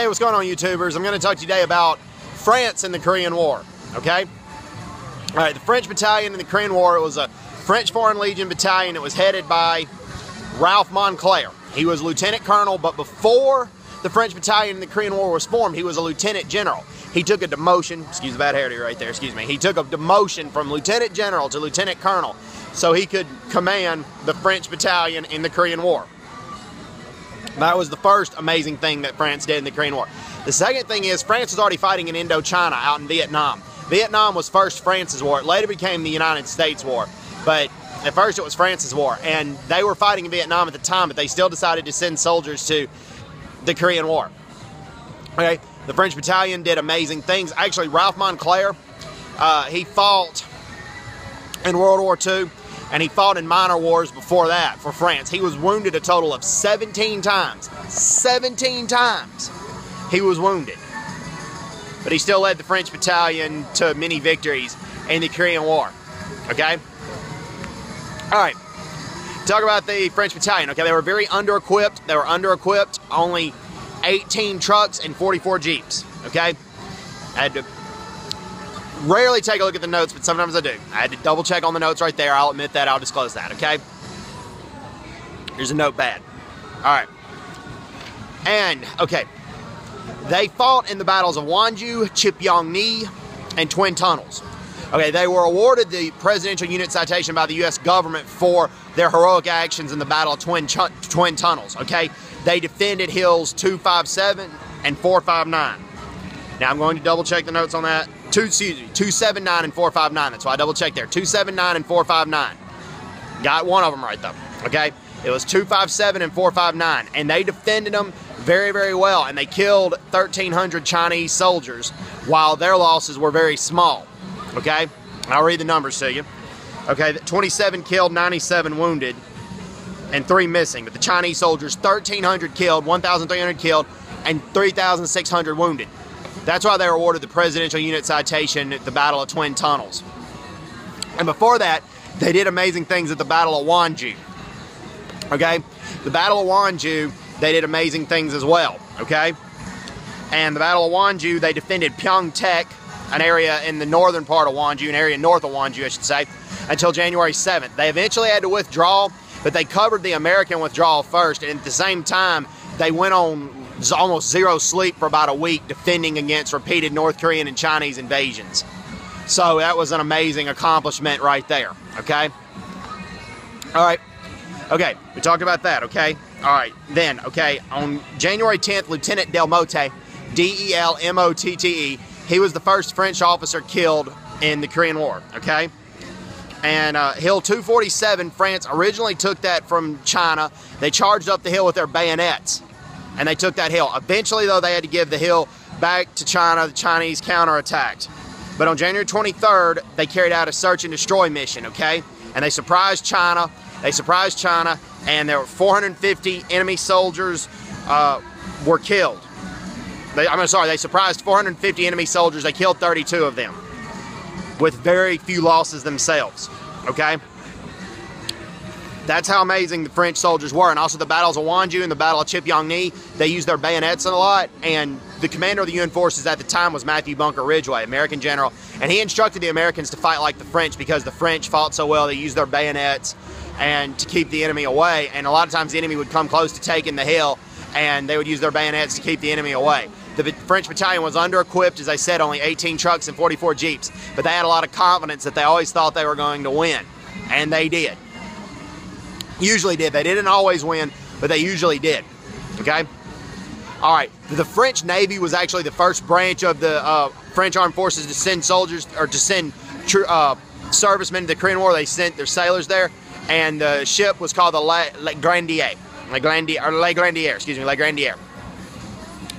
Hey, what's going on, YouTubers? I'm going to talk to you today about France in the Korean War, okay? All right, the French battalion in the Korean War, it was a French Foreign Legion battalion. It was headed by Ralph Montclair. He was lieutenant colonel, but before the French battalion in the Korean War was formed, he was a lieutenant general. He took a demotion, excuse the bad hairdo right there, excuse me. He took a demotion from lieutenant general to lieutenant colonel so he could command the French battalion in the Korean War. That was the first amazing thing that France did in the Korean War. The second thing is France was already fighting in Indochina out in Vietnam. Vietnam was first France's war. It later became the United States war. But at first it was France's war. And they were fighting in Vietnam at the time, but they still decided to send soldiers to the Korean War. Okay, the French battalion did amazing things. Actually, Ralph Montclair, he fought in World War II. And he fought in minor wars before that for France. He was wounded a total of 17 times. 17 times he was wounded. But he still led the French battalion to many victories in the Korean War. Okay? Alright. Talk about the French battalion. Okay, they were very under-equipped. They were under-equipped. Only 18 trucks and 44 jeeps. Okay? I had to rarely take a look at the notes, but sometimes I do. I had to double check on the notes right there. I'll admit that. I'll disclose that, okay? Here's a notepad. Alright. And, okay. They fought in the battles of Wonju, Chipyong-ni, and Twin Tunnels. Okay, they were awarded the Presidential Unit Citation by the U.S. government for their heroic actions in the Battle of Twin Tunnels, okay? They defended hills 257 and 459. Now, I'm going to double check the notes on that. 279 and 459. That's why I double checked there. 279 and 459. Got one of them right though. Okay, it was 257 and 459, and they defended them very, very well. And they killed 1,300 Chinese soldiers, while their losses were very small. Okay, I'll read the numbers to you. Okay, 27 killed, 97 wounded, and 3 missing. But the Chinese soldiers, 1,300 killed, 1,300 killed, and 3,600 wounded. That's why they were awarded the Presidential Unit Citation at the Battle of Twin Tunnels. And before that, they did amazing things at the Battle of Wonju. Okay? The Battle of Wonju, they did amazing things as well. Okay? And the Battle of Wonju, they defended Pyeongtaek, an area in the northern part of Wonju, an area north of Wonju, I should say, until January 7th. They eventually had to withdraw, but they covered the American withdrawal first, and at the same time, they went on almost zero sleep for about a week defending against repeated North Korean and Chinese invasions. So that was an amazing accomplishment right there, okay? All right, okay, we talked about that, okay? All right, then, okay, on January 10th, Lieutenant Delmotte, D-E-L-M-O-T-T-E, he was the first French officer killed in the Korean War, okay? And Hill 247, France originally took that from China. They charged up the hill with their bayonets, and they took that hill. Eventually, though, they had to give the hill back to China. The Chinese counterattacked. But on January 23rd, they carried out a search and destroy mission, okay? And they surprised China. And there were 450 enemy soldiers were killed. They surprised 450 enemy soldiers. They killed 32 of them with very few losses themselves, okay? That's how amazing the French soldiers were. And also the battles of Wonju and the Battle of Chipyong-ni, they used their bayonets a lot. And the commander of the UN forces at the time was Matthew Bunker Ridgway, American general. And he instructed the Americans to fight like the French because the French fought so well. They used their bayonets and to keep the enemy away. And a lot of times the enemy would come close to taking the hill, and they would use their bayonets to keep the enemy away. The French battalion was under-equipped, as I said, only 18 trucks and 44 jeeps. But they had a lot of confidence that they always thought they were going to win. And they did. Usually did. They didn't always win, but they usually did. Okay? All right. The French Navy was actually the first branch of the French Armed Forces to send soldiers, or to send servicemen to the Korean War. They sent their sailors there, and the ship was called the Le Grandier.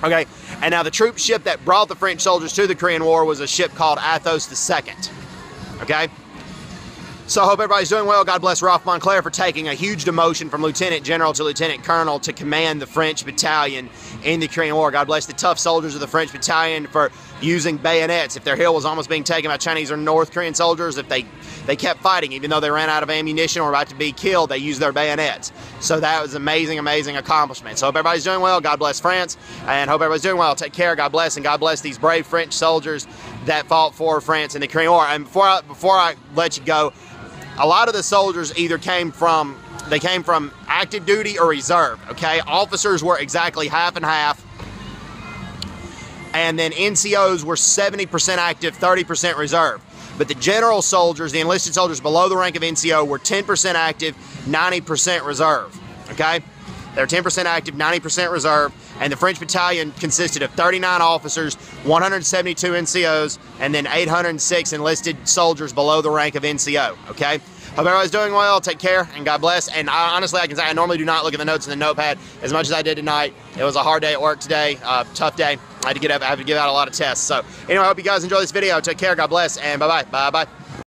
Okay. And now the troop ship that brought the French soldiers to the Korean War was a ship called Athos II. Okay? So I hope everybody's doing well. God bless Ralph Montclair for taking a huge demotion from Lieutenant General to Lieutenant Colonel to command the French battalion in the Korean War. God bless the tough soldiers of the French battalion for using bayonets. If their hill was almost being taken by Chinese or North Korean soldiers, if they kept fighting, even though they ran out of ammunition or were about to be killed, they used their bayonets. So that was amazing, amazing accomplishment. So hope everybody's doing well. God bless France, and hope everybody's doing well. Take care. God bless, and God bless these brave French soldiers that fought for France in the Korean War. And before I let you go, a lot of the soldiers either came from active duty or reserve, okay? Officers were exactly half and half. And then NCOs were 70% active, 30% reserve. But the general soldiers, the enlisted soldiers below the rank of NCO, were 10% active, 90% reserve, okay? They're 10% active, 90% reserve, and the French battalion consisted of 39 officers, 172 NCOs, and then 806 enlisted soldiers below the rank of NCO, okay? Hope everybody's doing well. Take care, and God bless. And honestly, I can say I normally do not look at the notes in the notepad as much as I did tonight. It was a hard day at work today, tough day. I had to get up, I have to give out a lot of tests. So anyway, I hope you guys enjoy this video. Take care, God bless, and bye-bye. Bye-bye.